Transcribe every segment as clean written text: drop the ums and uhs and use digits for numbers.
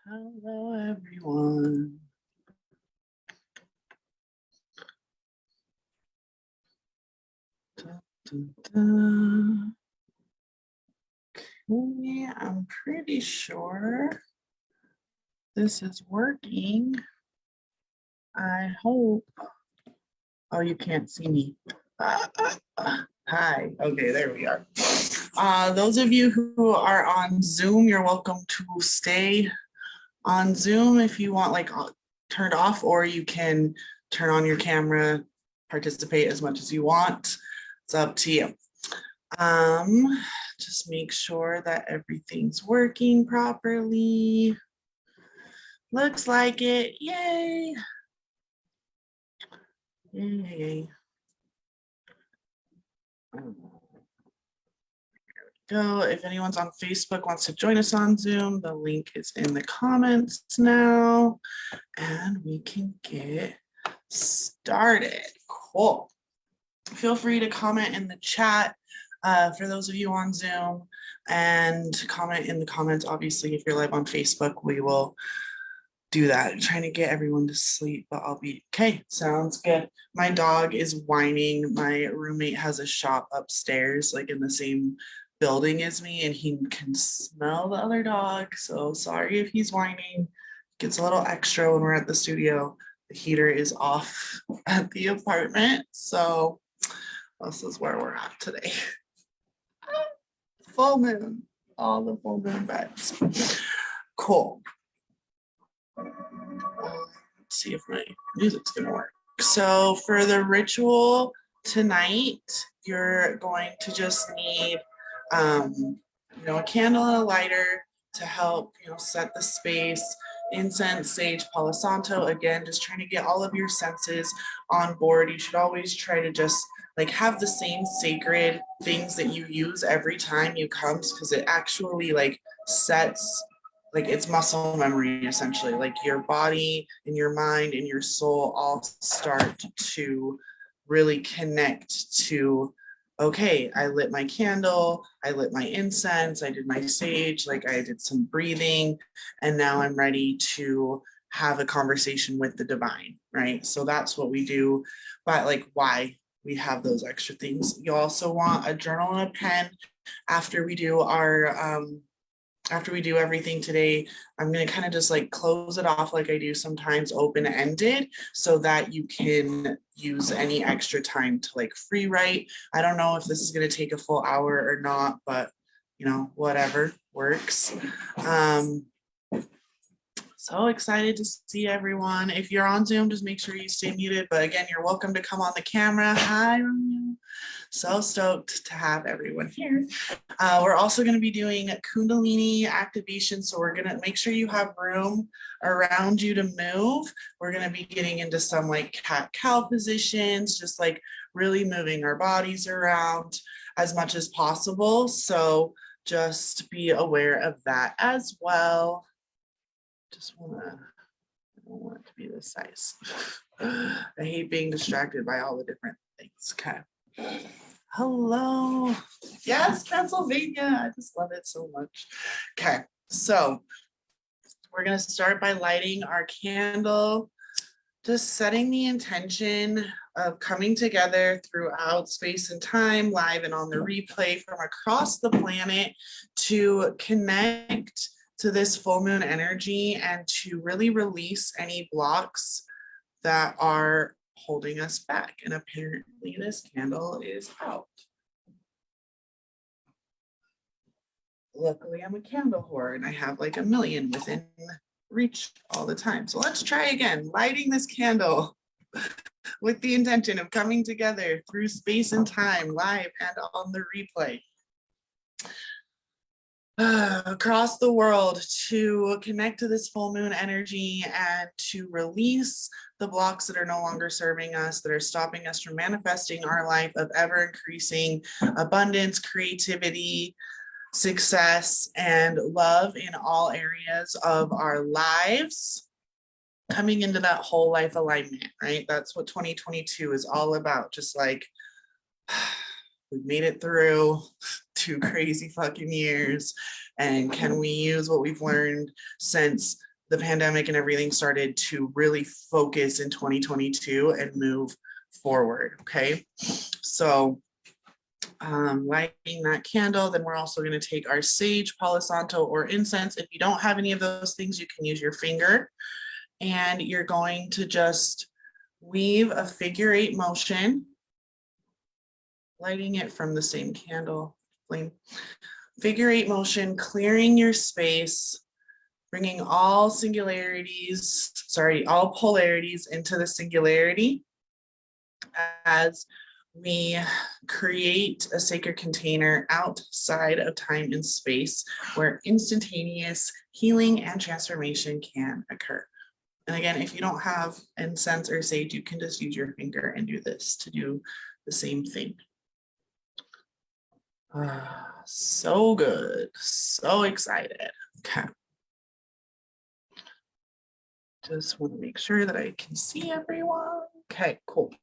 Hello, everyone. Okay, I'm pretty sure this is working. I hope. Oh, you can't see me. Hi. Okay, there we are. Those of you who are on Zoom, you're welcome to stay on Zoom if you want, like turned off, or you can turn on your camera, participate as much as you want. It's up to you. Just make sure that everything's working properly. Looks like it. Yay. Yay. There we go. If anyone's on Facebook wants to join us on Zoom, the link is in the comments now, and we can get started. Cool. Feel free to comment in the chat for those of you on Zoom, and comment in the comments. Obviously, if you're live on Facebook, we will do that. I'm trying to get everyone to sleep, but I'll be okay. Sounds good. My dog is whining. My roommate has a shop upstairs, like in the same building as me, and he can smell the other dog. So sorry if he's whining. Gets a little extra when we're at the studio. The heater is off at the apartment. So this is where we're at today. Full moon, all the full moon vibes. Cool. Let's see if my music's gonna work. So for the ritual tonight, you're going to just need, a candle and a lighter to help, set the space. Incense, sage, Palo Santo. Again, just trying to get all of your senses on board. You should always try to just have the same sacred things that you use every time you come, because it actually sets it's muscle memory, essentially. Your body and your mind and your soul all start to really connect to, okay, I lit my candle, I lit my incense, I did my sage, I did some breathing, and now I'm ready to have a conversation with the divine, right? So that's what we do. But why we have those extra things. You also want a journal and a pen after we do our after we do everything today. I'm going to kind of just close it off like I do sometimes, open-ended, so that you can use any extra time to free write. I don't know if this is going to take a full hour or not, but whatever works. So excited to see everyone. If you're on Zoom, just make sure you stay muted. But again, you're welcome to come on the camera. Hi, Romeo. So stoked to have everyone here. We're also going to be doing Kundalini Activation. So we're going to make sure you have room around you to move. We're going to be getting into some cat-cow positions, just really moving our bodies around as much as possible. So just be aware of that as well. I don't want it to be this size. I hate being distracted by all the different things. Okay. Hello. Yes, Pennsylvania. I just love it so much. Okay, so we're going to start by lighting our candle, just setting the intention of coming together throughout space and time, live and on the replay from across the planet, to connect to this full moon energy and to really release any blocks that are holding us back. And apparently this candle is out. Luckily, I'm a candle whore and I have a million within reach all the time. So let's try again, lighting this candle with the intention of coming together through space and time, live and on the replay. Across the world, to connect to this full moon energy and to release the blocks that are no longer serving us, that are stopping us from manifesting our life of ever increasing abundance, creativity, success, and love in all areas of our lives. Coming into that whole life alignment, right? That's what 2022 is all about. Just we've made it through 2 crazy fucking years, and can we use what we've learned since the pandemic and everything started to really focus in 2022 and move forward. Okay. So lighting that candle, then we're also going to take our sage, Palo Santo, or incense. If you don't have any of those things, you can use your finger, and you're going to just weave a figure 8 motion, lighting it from the same candle flame. Figure 8 motion, clearing your space, bringing all all polarities into the singularity as we create a sacred container outside of time and space where instantaneous healing and transformation can occur. And again, if you don't have incense or sage, you can just use your finger and do this to do the same thing. So good. So excited. Okay. Just want to make sure that I can see everyone. Okay, cool.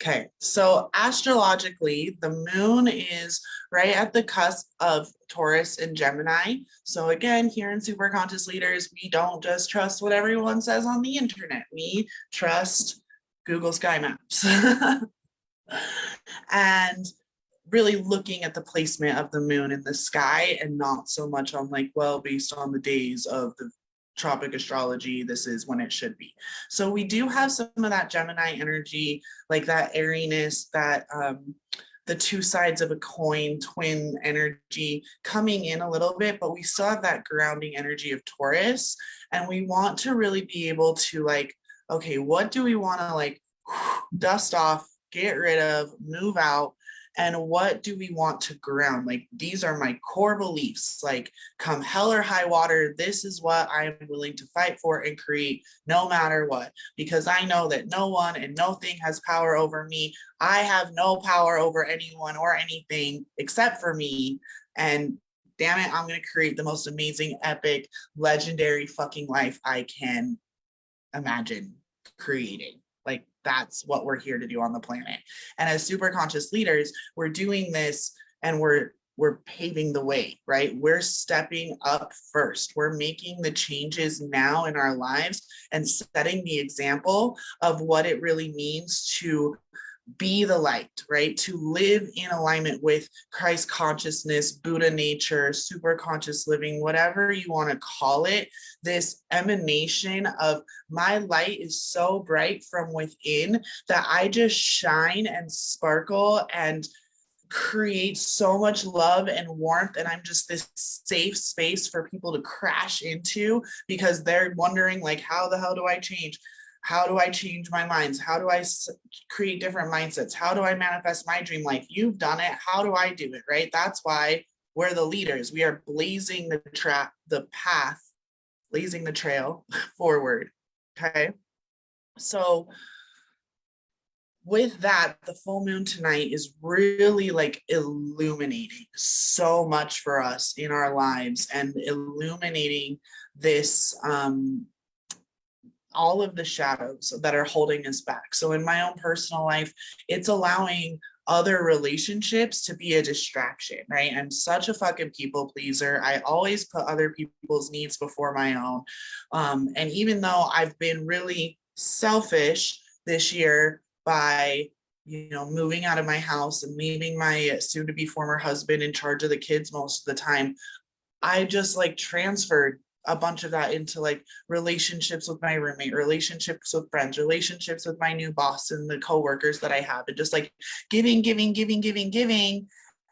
Okay, so astrologically, the moon is right at the cusp of Taurus and Gemini. So again, here in Superconscious Leaders, we don't just trust what everyone says on the internet. We trust Google Sky Maps. And really looking at the placement of the moon in the sky and not so much on like, well, based on the days of the tropic astrology, this is when it should be. So we do have some of that Gemini energy, like that airiness, that the two sides of a coin, twin energy coming in a little bit, but we still have that grounding energy of Taurus. And we want to really be able to like, okay, what do we want to like dust off, get rid of, move out? And what do we want to ground? Like, these are my core beliefs. Like, come hell or high water, this is what I am willing to fight for and create no matter what. Because I know that no one and no thing has power over me. I have no power over anyone or anything except for me. And damn it, I'm going to create the most amazing, epic, legendary fucking life I can imagine creating. Like, that's what we're here to do on the planet. And as super conscious leaders, we're doing this and we're paving the way, right? We're stepping up first. We're making the changes now in our lives and setting the example of what it really means to be the light, right? To live in alignment with Christ consciousness, Buddha nature, super conscious living, whatever you want to call it, this emanation of my light is so bright from within that I just shine and sparkle and create so much love and warmth, and I'm just this safe space for people to crash into because they're wondering like, how the hell do I change? How do I change my minds? How do I create different mindsets? How do I manifest my dream life? You've done it. How do I do it? Right? That's why we're the leaders. We are blazing the path, blazing the trail forward. Okay. So with that, the full moon tonight is really like illuminating so much for us in our lives and illuminating this, all of the shadows that are holding us back. So in my own personal life, it's allowing other relationships to be a distraction, right? I'm such a fucking people pleaser. I always put other people's needs before my own. And even though I've been really selfish this year by, moving out of my house and leaving my soon to be former husband in charge of the kids most of the time, I just like transferred a bunch of that into like relationships with my roommate, relationships with friends, relationships with my new boss and the coworkers that I have, and just like giving,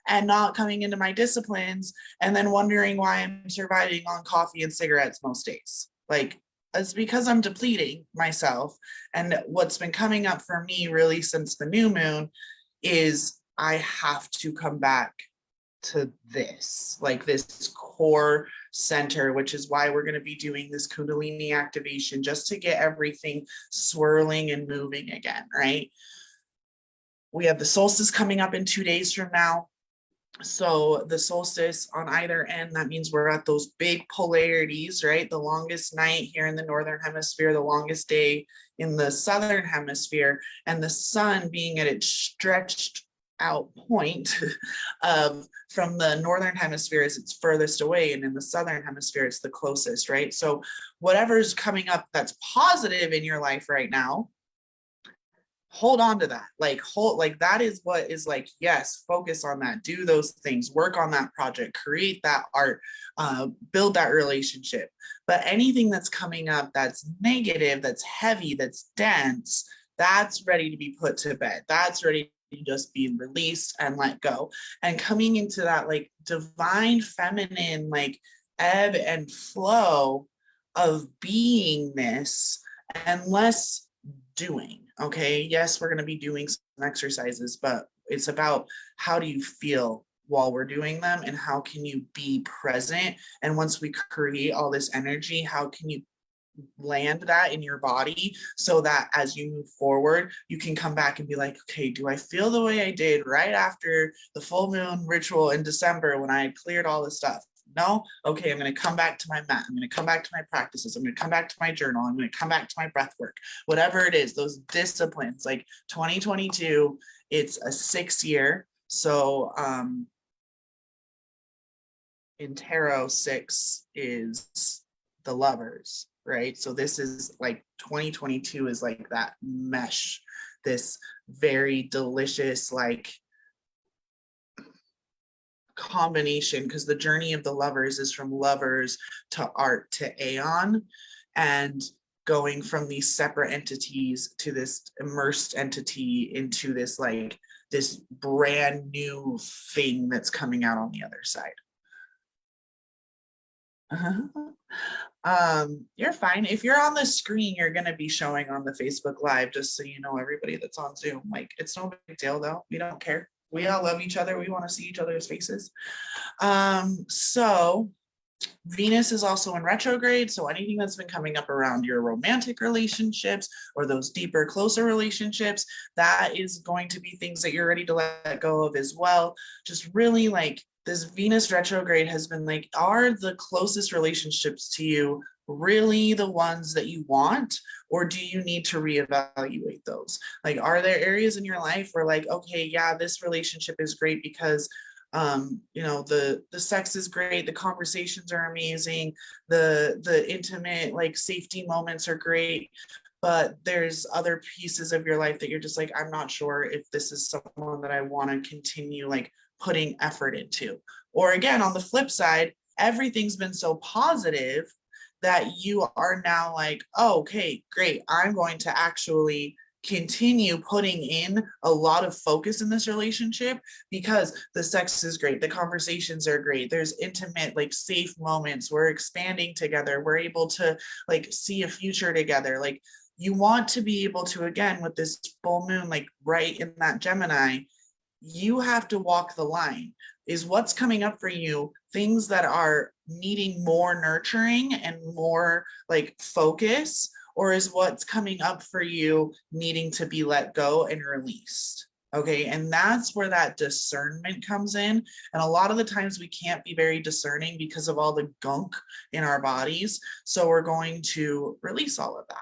and not coming into my disciplines, and then wondering why I'm surviving on coffee and cigarettes most days. Like, it's because I'm depleting myself. And what's been coming up for me really since the new moon is I have to come back to this, like this core center, which is why we're going to be doing this Kundalini activation, just to get everything swirling and moving again, right? We have the solstice coming up in 2 days from now. So the solstice on either end, that means we're at those big polarities, right? The longest night here in the northern hemisphere, the longest day in the southern hemisphere, and the sun being at its stretched out point of from the northern hemisphere is it's furthest away, and in the southern hemisphere it's the closest, right? So whatever's coming up that's positive in your life right now, hold on to that. Like that is what is like, yes, focus on that, do those things, work on that project, create that art, build that relationship. But anything that's coming up that's negative, that's heavy, that's dense, that's ready to be put to bed. That's ready to just be released and let go. And coming into that like divine feminine, like ebb and flow of beingness and less doing. Okay. Yes, we're going to be doing some exercises, but it's about how do you feel while we're doing them and how can you be present. And once we create all this energy, how can you land that in your body so that as you move forward, you can come back and be like, okay, do I feel the way I did right after the full moon ritual in December when I had cleared all this stuff? No? Okay, I'm going to come back to my mat. I'm going to come back to my practices. I'm going to come back to my journal. I'm going to come back to my breath work. Whatever it is, those disciplines, like 2022, it's a 6-year. So in tarot, 6 is the lovers, right? So this is like 2022 is like that mesh, this very delicious, like combination, because the journey of the lovers is from lovers to art to aeon, and going from these separate entities to this immersed entity into this like this brand new thing that's coming out on the other side. You're fine. If you're on the screen, you're going to be showing on the Facebook Live, just so you know, everybody that's on Zoom. Like, it's no big deal, though. We don't care. We all love each other. We want to see each other's faces. So Venus is also in retrograde. So anything that's been coming up around your romantic relationships or those deeper, closer relationships, that is going to be things that you're ready to let go of as well. Just really like this Venus retrograde has been like, are the closest relationships to you really the ones that you want, or do you need to reevaluate those? Like, are there areas in your life where like, okay, yeah, this relationship is great because you know, the sex is great, the conversations are amazing, the intimate like safety moments are great, but there's other pieces of your life that you're just like, I'm not sure if this is someone that I want to continue like putting effort into. Or again, on the flip side, everything's been so positive that you are now like, oh, okay, great, I'm going to actually continue putting in a lot of focus in this relationship because the sex is great, the conversations are great, there's intimate like safe moments, we're expanding together, we're able to like see a future together. Like, you want to be able to, again, with this full moon like right in that Gemini, you have to walk the line. Is what's coming up for you things that are needing more nurturing and more like focus, or is what's coming up for you needing to be let go and released? Okay, and that's where that discernment comes in. And a lot of the times we can't be very discerning because of all the gunk in our bodies. So we're going to release all of that.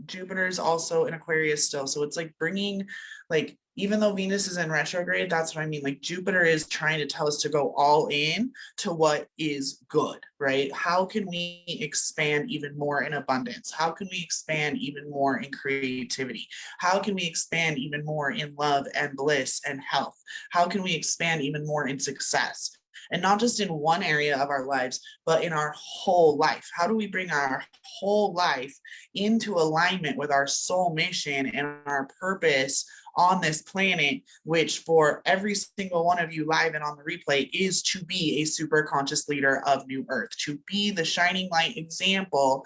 Jupiter is also in Aquarius still. So it's like bringing, like, even though Venus is in retrograde, that's what I mean. Like, Jupiter is trying to tell us to go all in to what is good, right? How can we expand even more in abundance? How can we expand even more in creativity? How can we expand even more in love and bliss and health? How can we expand even more in success? And not just in one area of our lives, but in our whole life. How do we bring our whole life into alignment with our soul mission and our purpose on this planet, which for every single one of you live and on the replay is to be a super conscious leader of New Earth, to be the shining light example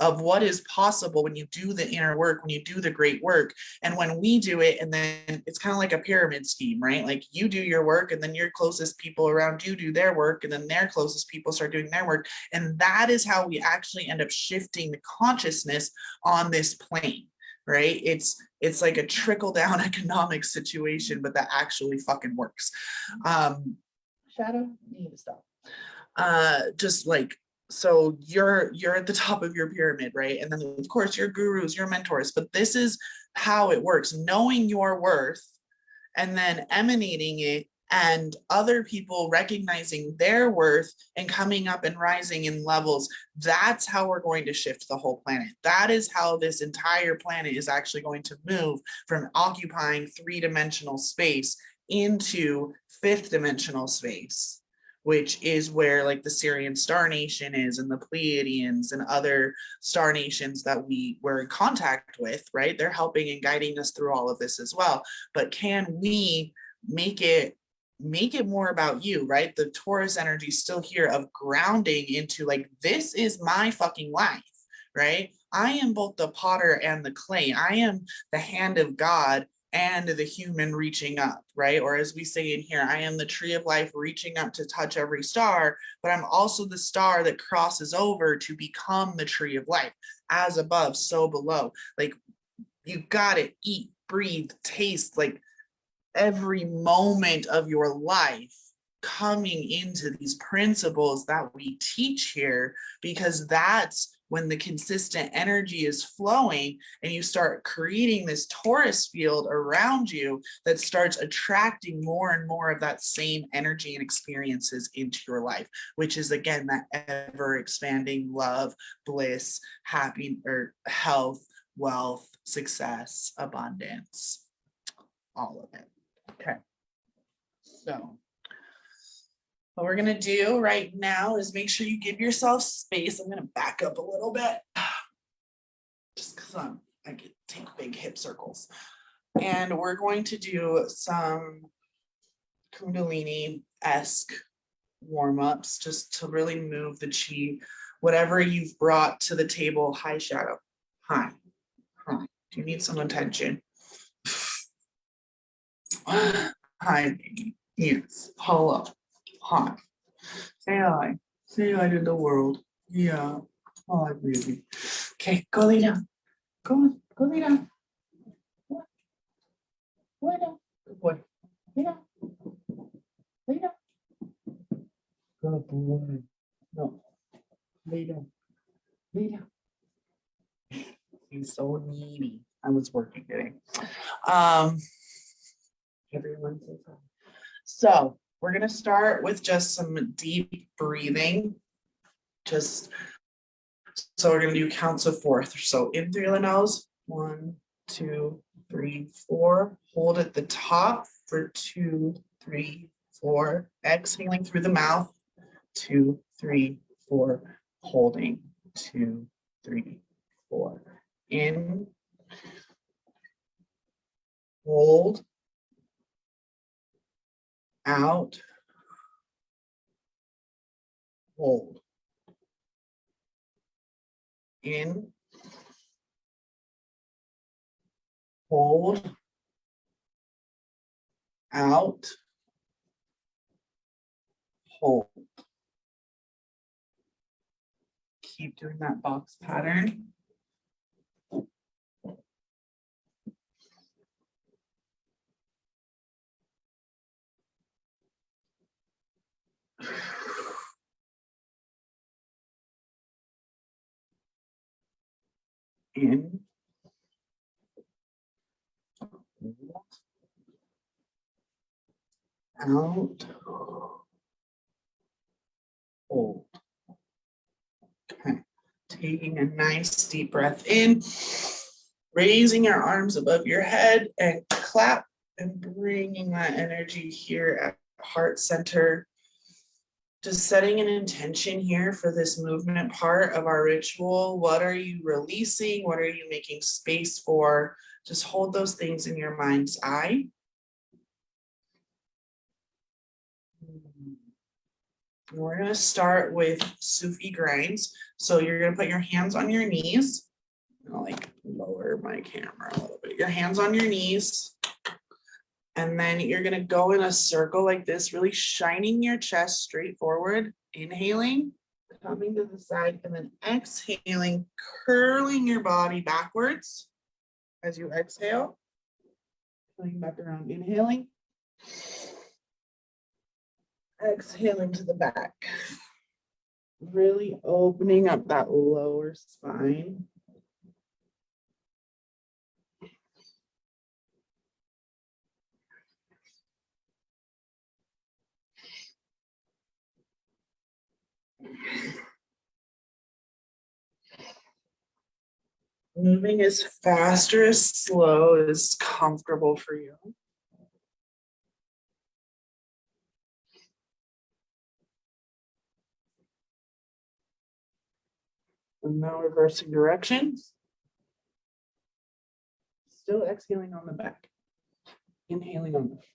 of what is possible when you do the inner work, when you do the great work. And when we do it, and then it's kind of like a pyramid scheme, right? Like, you do your work, and then your closest people around you do their work, and then their closest people start doing their work. And that is how we actually end up shifting the consciousness on this plane, right? It's like a trickle down economic situation, but that actually fucking works. Shadow, you need to stop. Just like, so you're at the top of your pyramid, right? And then of course your gurus, your mentors, but this is how it works. Knowing your worth and then emanating it, and other people recognizing their worth and coming up and rising in levels. That's how we're going to shift the whole planet. That is how this entire planet is actually going to move from occupying 3-dimensional space into 5th dimensional space, which is where like the Syrian Star Nation is, and the Pleiadians and other star nations that we were in contact with, right? They're helping and guiding us through all of this as well. But can we make it more about you, right? The Taurus energy still here of grounding into like, this is my fucking life, right? I am both the potter and the clay. I am the hand of God and the human reaching up, right? Or as we say in here, I am the tree of life reaching up to touch every star, but I'm also the star that crosses over to become the tree of life. As above, so below. Like, you gotta eat, breathe, taste, like every moment of your life coming into these principles that we teach here, because that's when the consistent energy is flowing and you start creating this Taurus field around you that starts attracting more and more of that same energy and experiences into your life, which is again that ever expanding love, bliss, happy or health, wealth, success, abundance, all of it. Okay, so what we're gonna do right now is make sure you give yourself space. I'm gonna back up a little bit, just because I can take big hip circles. And we're going to do some Kundalini-esque warm-ups just to really move the chi, whatever you've brought to the table. Hi, Shadow. Hi. Hi. Do you need some attention? Hi, baby. Yes. Hello. Hi. Say hi. Say hi to the world. Yeah. Hi, baby. Okay, go lay down. Go lay down. Lay down. Good boy. Lay down. Lay down. Good boy. No. Lay down. Lay down. He's so needy. I was working today. Everyone says hi. So we're gonna start with just some deep breathing. So we're gonna do counts of 4. So in through the nose, 1, 2, 3, 4. Hold at the top for 2, 3, 4. Exhaling through the mouth, 2, 3, 4. Holding, 2, 3, 4. In, hold, out, hold. In, hold, out, hold. Keep doing that box pattern. In, out, hold. Okay, taking a nice deep breath in, raising your arms above your head and clap, and bringing that energy here at heart center. Just setting an intention here for this movement part of our ritual. What are you releasing? What are you making space for? Just hold those things in your mind's eye. And we're going to start with Sufi grinds. So you're going to put your hands on your knees. I'll like lower my camera a little bit. Your hands on your knees. And then you're going to go in a circle like this, really shining your chest straight forward. Inhaling, coming to the side, and then exhaling, curling your body backwards as you exhale. Coming back around, inhaling. Exhaling to the back. Really opening up that lower spine. Moving as fast or as slow as comfortable for you. And now reversing directions. Still exhaling on the back. Inhaling on the back.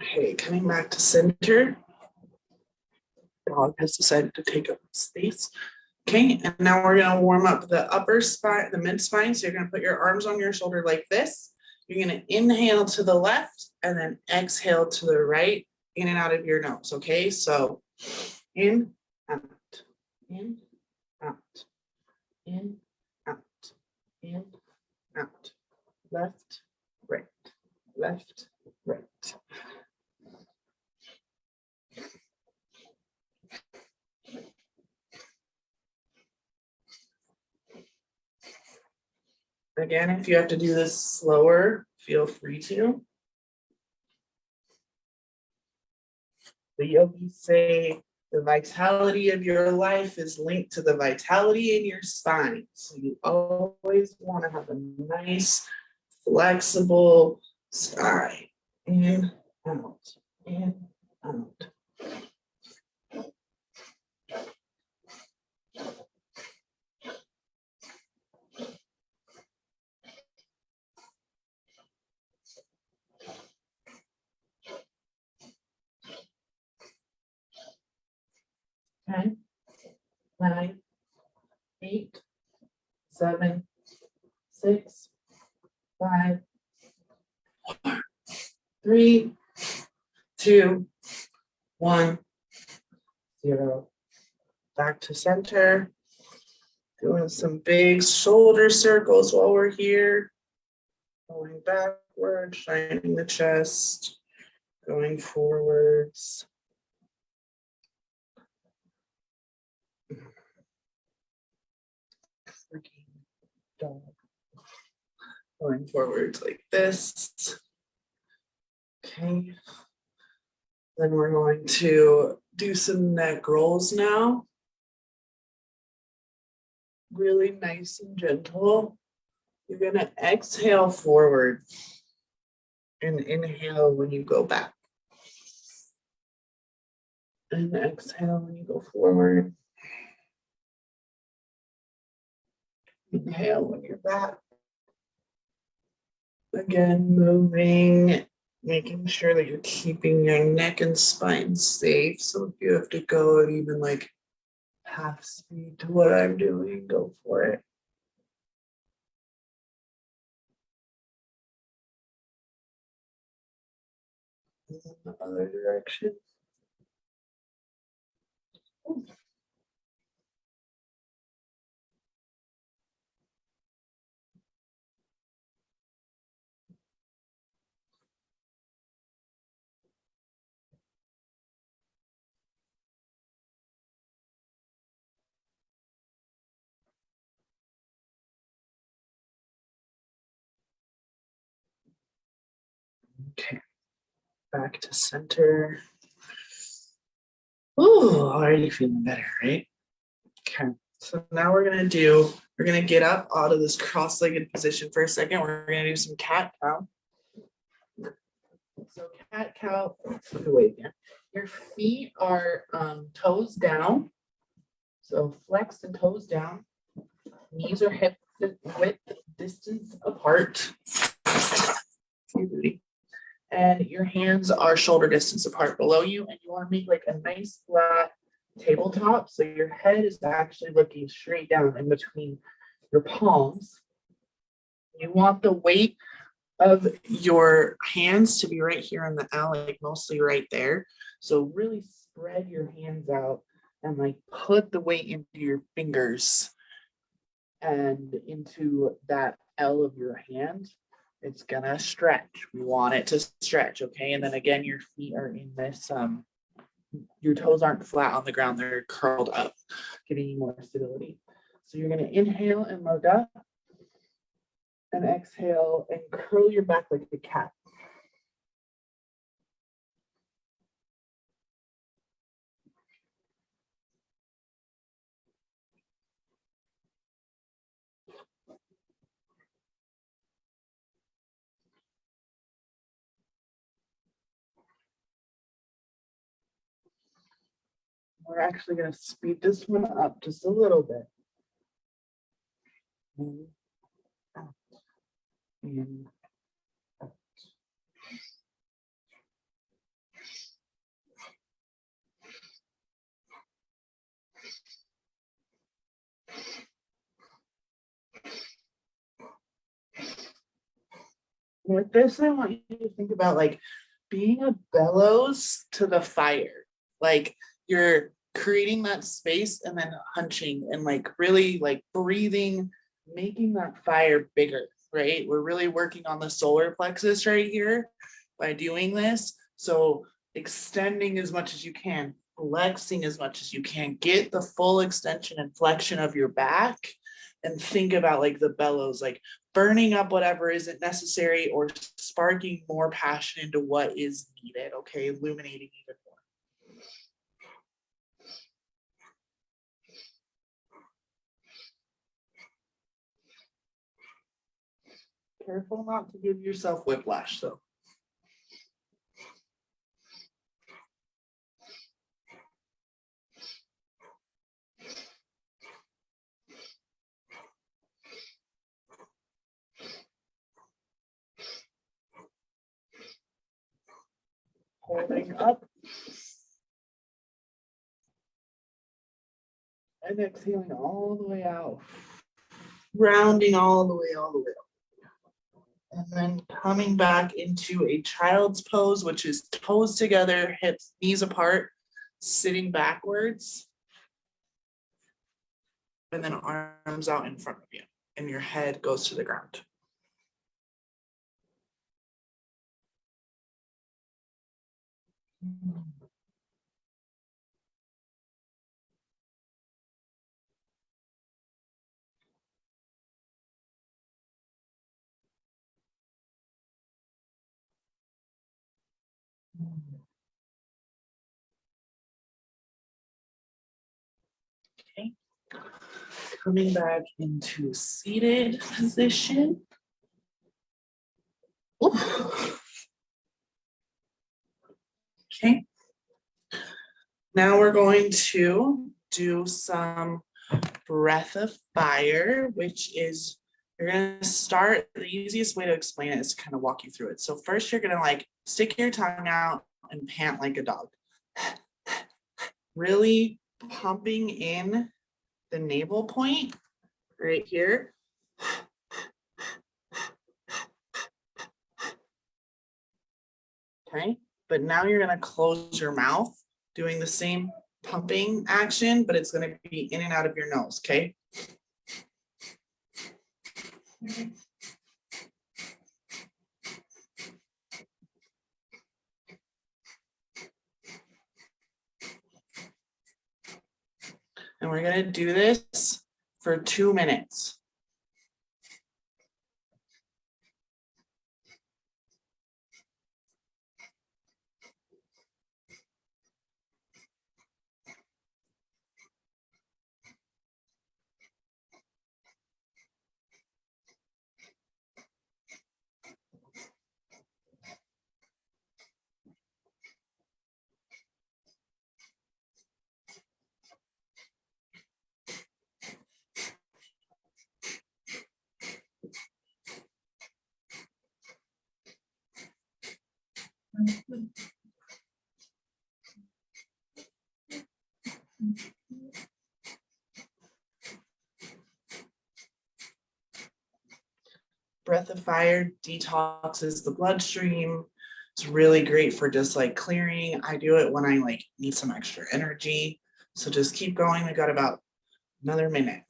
Okay, coming back to center. Dog has decided to take up space. Okay, and now we're going to warm up the upper spine, the mid spine. So you're going to put your arms on your shoulder like this. You're going to inhale to the left and then exhale to the right, in and out of your nose. Okay, so in, out, in, out, in, out, in, out, left, right, left, right. Again, if you have to do this slower, feel free to. The yogis say the vitality of your life is linked to the vitality in your spine. So you always want to have a nice, flexible spine. In, out, in, out. Okay. 9, 8, 7, 6, 5, 3, 2, 1, 0. Back to center. Doing some big shoulder circles while we're here. Going backward, shining the chest. Going forwards. Freaking dog. Going forwards like this. Okay. Then we're going to do some neck rolls now. Really nice and gentle. You're going to exhale forward and inhale when you go back. And exhale when you go forward. Inhale when you're back. Again, moving, making sure that you're keeping your neck and spine safe. So if you have to go at even like half speed to what I'm doing, go for it. And then the other direction. Okay, back to center. Ooh, already feeling better, right? Okay, so now we're gonna get up out of this cross-legged position for a second. We're gonna do some cat-cow. So cat-cow, look away again. Your feet are toes down. So flexed and toes down. Knees are hip width distance apart. And your hands are shoulder distance apart below you. And you want to make like a nice flat tabletop. So your head is actually looking straight down in between your palms. You want the weight of your hands to be right here in the L, like mostly right there. So really spread your hands out and like put the weight into your fingers and into that L of your hand. It's gonna stretch. We want it to stretch, okay? And then again, your feet are in this your toes aren't flat on the ground, they're curled up, giving you more stability. So you're going to inhale and look up, and exhale and curl your back like a cat. We're actually going to speed this one up just a little bit. In, out, in, out. With this, I want you to think about like being a bellows to the fire. Like you're creating that space and then hunching and like really like breathing, making that fire bigger, right? We're really working on the solar plexus right here by doing this. So extending as much as you can, flexing as much as you can, get the full extension and flexion of your back, and think about like the bellows, like burning up whatever isn't necessary or sparking more passion into what is needed, okay? Illuminating even more. Careful not to give yourself whiplash though. Holding up. And exhaling all the way out. Rounding all the way out. And then coming back into a child's pose, which is toes together, hips, knees apart, sitting backwards. And then arms out in front of you. And your head goes to the ground. Okay. Coming back into seated position. Okay. Now we're going to do some breath of fire, which is, you're going to start, the easiest way to explain it is to kind of walk you through it. So first you're going to like stick your tongue out and pant like a dog. Really pumping in the navel point right here. Okay, but now you're going to close your mouth doing the same pumping action, but it's going to be in and out of your nose, okay? And we're going to do this for 2 minutes. Breath of fire detoxes the bloodstream. It's really great for just like clearing. I do it when I like need some extra energy. So just keep going. We got about another minute.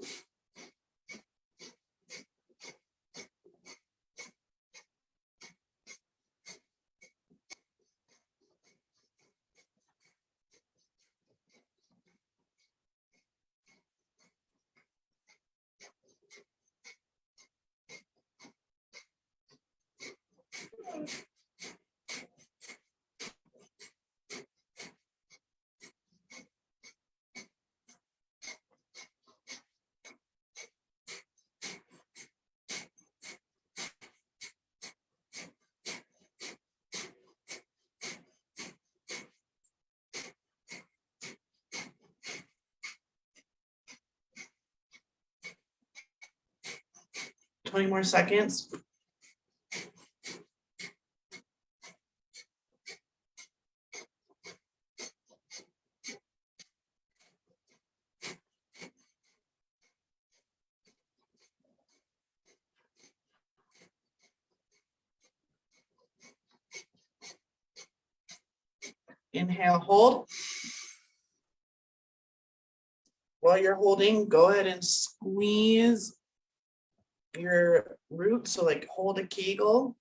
20 more seconds. Inhale, hold. While you're holding, go ahead and squeeze your root. So like hold a kegel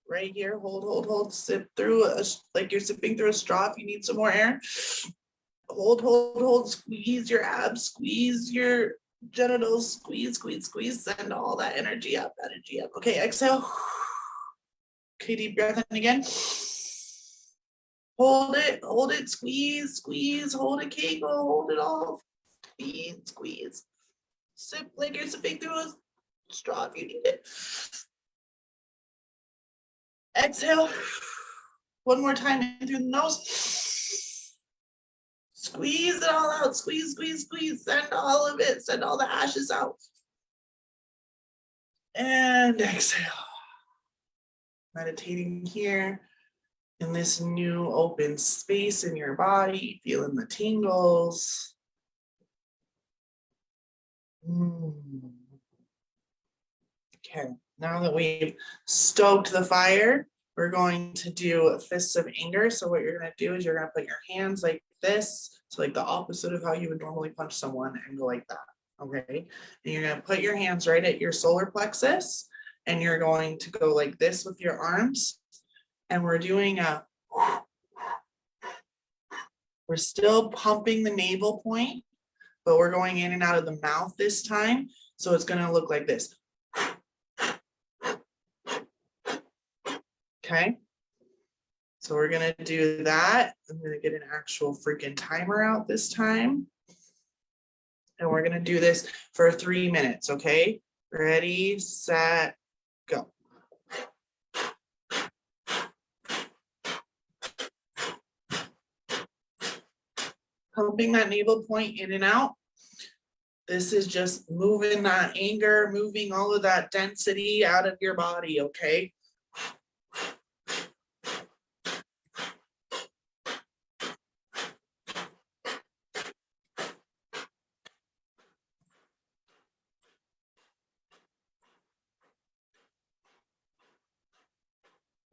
right here. Hold. Sip through like you're sipping through a straw if you need some more air. Hold. Squeeze your abs, squeeze your genitals, squeeze. Send all that energy up. Okay, exhale. Okay, deep breath in again. Hold it, squeeze, hold a kegel, hold it all. Squeeze. Sip like you're sipping through a straw if you need it. Exhale. One more time in through the nose. Squeeze it all out. Squeeze. Send all of it. Send all the ashes out. And exhale. Meditating here in this new open space in your body, feeling the tingles. Okay, now that we've stoked the fire, we're going to do fists of anger. So what you're going to do is you're going to put your hands like this, so like the opposite of how you would normally punch someone, and go like that. Okay, and you're going to put your hands right at your solar plexus, and you're going to go like this with your arms. And we're doing we're still pumping the navel point, but we're going in and out of the mouth this time. So it's going to look like this. Okay. So we're going to do that. I'm going to get an actual freaking timer out this time. And we're going to do this for 3 minutes. Okay. Ready, set, go. Pumping that navel point in and out. This is just moving that anger, moving all of that density out of your body, okay?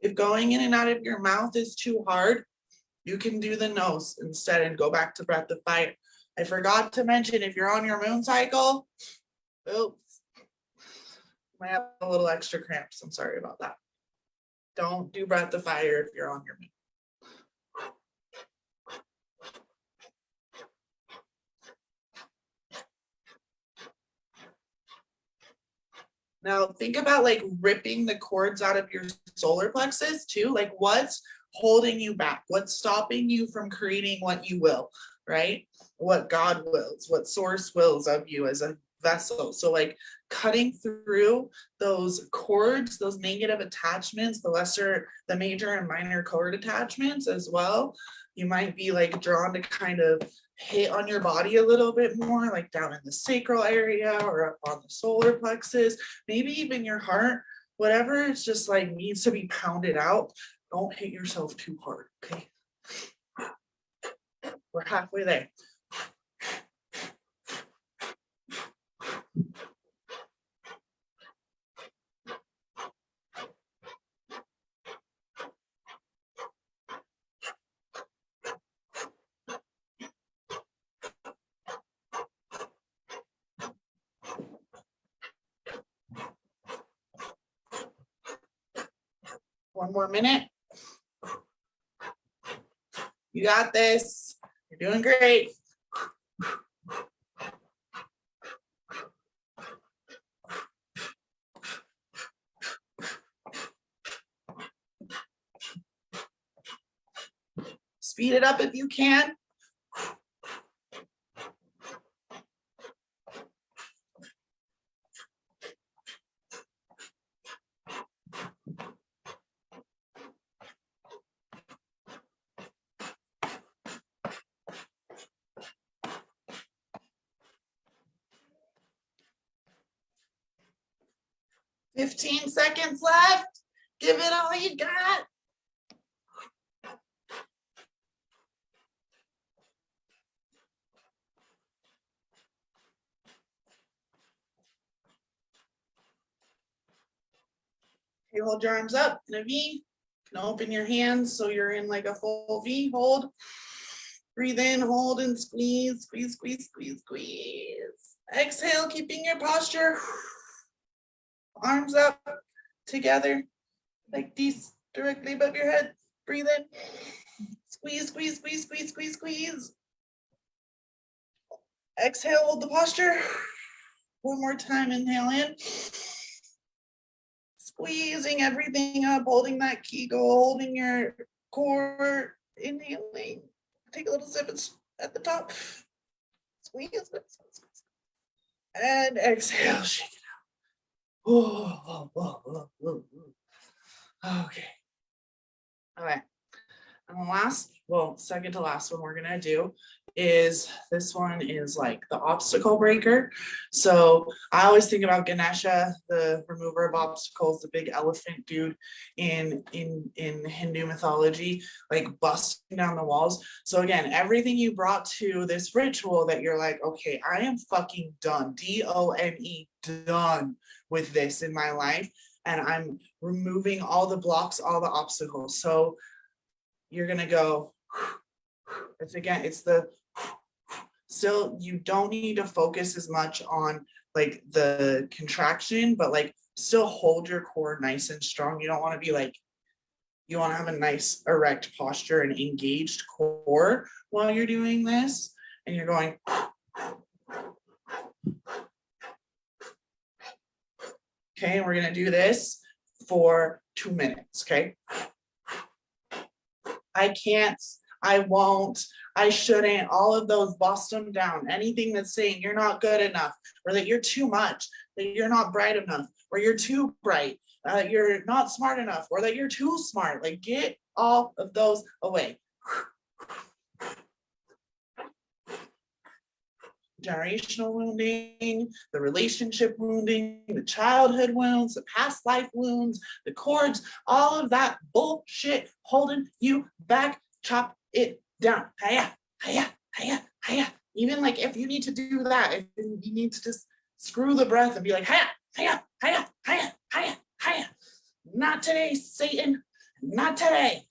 If going in and out of your mouth is too hard, you can do the nose instead and go back to breath of fire. I forgot to mention, if you're on your moon cycle, oops, you might have a little extra cramps. I'm sorry about that. Don't do breath of fire if you're on your moon. Now think about like ripping the cords out of your solar plexus too. Like what's holding you back? What's stopping you from creating what you will, right? What God wills, what source wills of you as a vessel. So like cutting through those cords, those negative attachments, the major and minor cord attachments as well. You might be like drawn to kind of hit on your body a little bit more, like down in the sacral area or up on the solar plexus, maybe even your heart, whatever it's just like needs to be pounded out. Don't hit yourself too hard, okay? We're halfway there. One more minute. You got this. You're doing great. Speed it up if you can. 15 seconds left. Give it all you got. Okay, hold your arms up in a V. You can open your hands so you're in like a full V. Hold. Breathe in, hold, and squeeze, squeeze, squeeze, squeeze, squeeze. Exhale, keeping your posture. Arms up together like these, directly above your head. Breathe in. Squeeze, squeeze, squeeze, squeeze, squeeze, squeeze. Exhale, hold the posture. One more time, inhale in. Squeezing everything up, holding that kegel, holding your core, inhaling. Take a little sip at the top. Squeeze, squeeze, squeeze. And exhale, shake it out. Okay. All right. And the last, well, second to last one we're gonna do is, this one is like the obstacle breaker. So I always think about Ganesha, the remover of obstacles, the big elephant dude in Hindu mythology, like busting down the walls. So again, everything you brought to this ritual that you're like, okay, I am fucking done, D-O-N-E, done with this in my life. And I'm removing all the blocks, all the obstacles. So you're gonna go, it's again, it's the, still, you don't need to focus as much on like the contraction, but like still hold your core nice and strong. You don't want to be like, you want to have a nice erect posture and engaged core while you're doing this. And you're going, okay, and we're gonna do this for 2 minutes, okay? I can't, I won't, I shouldn't, all of those, bust them down. Anything that's saying you're not good enough, or that you're too much, that you're not bright enough, or you're too bright, you're not smart enough, or that you're too smart, like get all of those away. Generational wounding, the relationship wounding, the childhood wounds, the past life wounds, the cords, all of that bullshit holding you back, chop it down. Hiya, hiya, hiya, hiya. Even like if you need to do that, if you need to just screw the breath and be like, hiya, hiya, hiya, hiya, hiya, hiya. Not today, Satan, not today.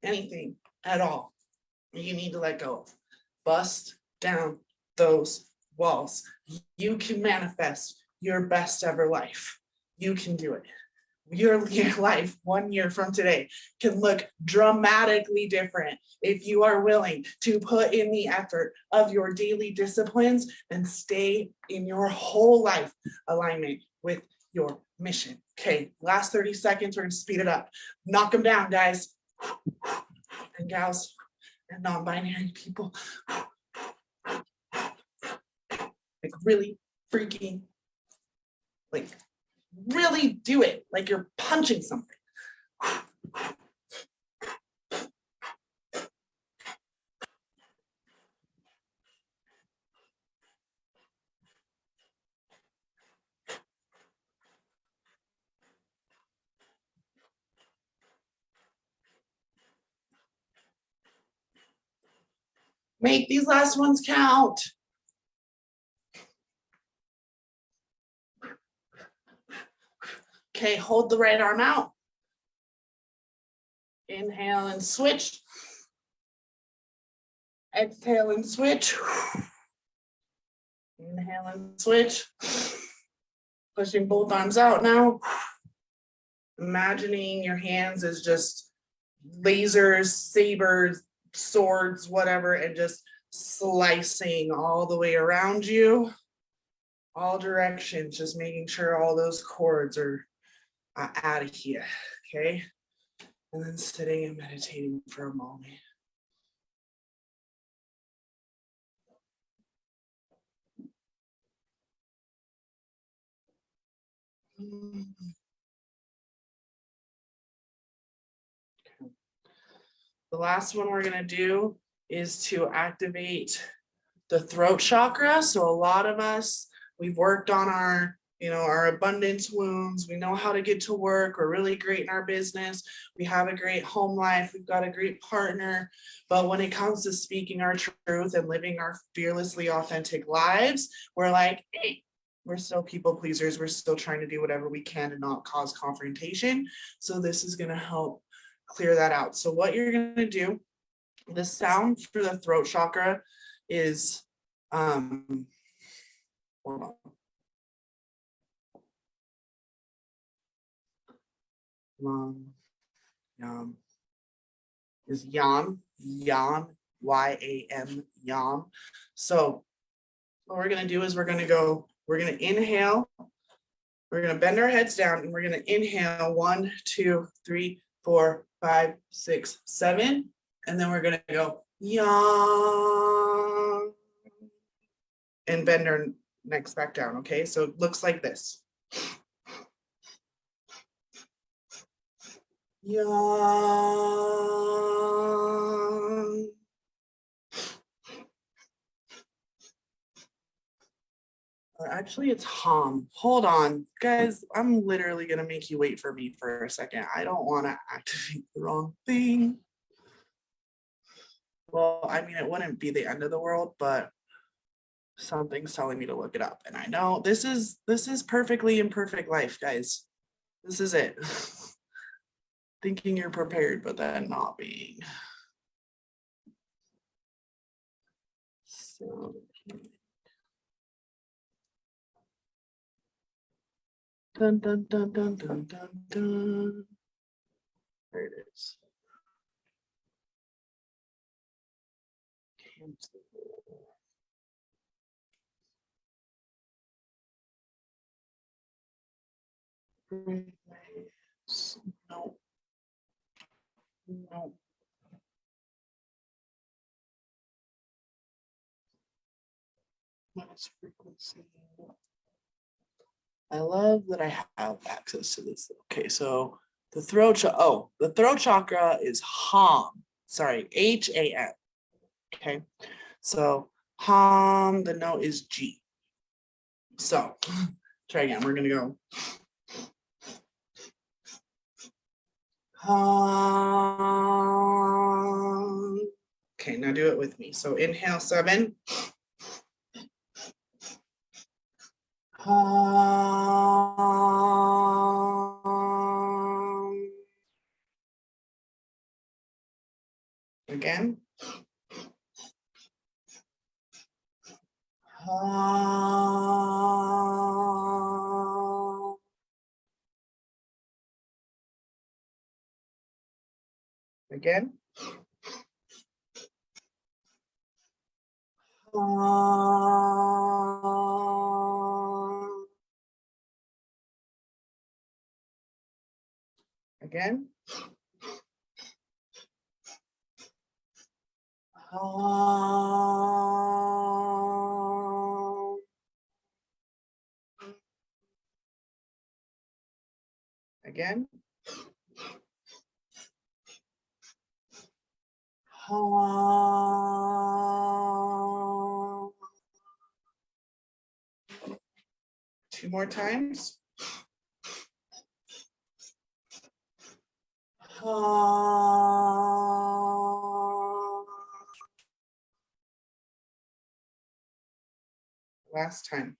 Anything at all you need to let go of. Bust down those walls. You can manifest your best ever life. You can do it. Your life 1 year from today can look dramatically different if you are willing to put in the effort of your daily disciplines and stay in your whole life alignment with your mission. Okay, last 30 seconds, we're gonna speed it up. Knock them down, guys and gals and non-binary people. Like really freaking, like really do it like you're punching something. Make these last ones count. Okay, hold the right arm out. Inhale and switch. Exhale and switch. Inhale and switch. Pushing both arms out now. Imagining your hands as just lasers, sabers, swords, whatever, and just slicing all the way around you, all directions, just making sure all those cords are out of here, okay? And then sitting and meditating for a moment. The last one we're going to do is to activate the throat chakra. So a lot of us, we've worked on our, our abundance wounds. We know how to get to work. We're really great in our business. We have a great home life. We've got a great partner. But when it comes to speaking our truth and living our fearlessly authentic lives, we're like, we're still people pleasers. We're still trying to do whatever we can and not cause confrontation. So this is going to help clear that out. So what you're going to do, the sound for the throat chakra is, hold on. Yam is yam, Y-A-M, yam. So what we're going to do is we're going to inhale. We're going to bend our heads down and we're going to inhale 1, 2, 3, 4, 5, 6, 7. And then we're going to go yam and bend our necks back down. Okay. So it looks like this. Yam. Actually, it's hum. Hold on, guys. I'm literally going to make you wait for me for a second. I don't want to activate the wrong thing. Well, I mean, it wouldn't be the end of the world, but something's telling me to look it up. And I know this is perfectly imperfect life, guys. This is it. Thinking you're prepared, but then not being. So, dun, dun, dun, dun, dun, dun, dun. There it is. Cancel. No. No. Minus frequency. I love that I have access to this. Okay, so the throat chakra is Ham. Sorry, H-A-M. Okay, so Ham, the note is G. So try again. We're gonna go Ham. Okay, now do it with me. So inhale 7. Again. Again. Again. Again. Two more times. Last time.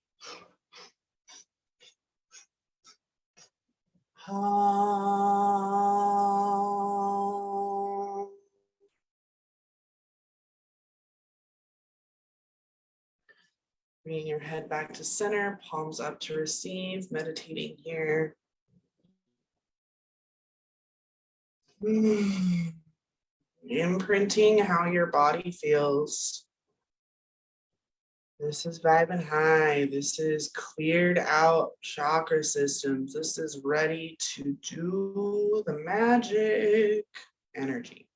Bringing your head back to center, palms up to receive, meditating here. Imprinting how your body feels. This is vibing high. This is cleared out chakra systems. This is ready to do the magic energy.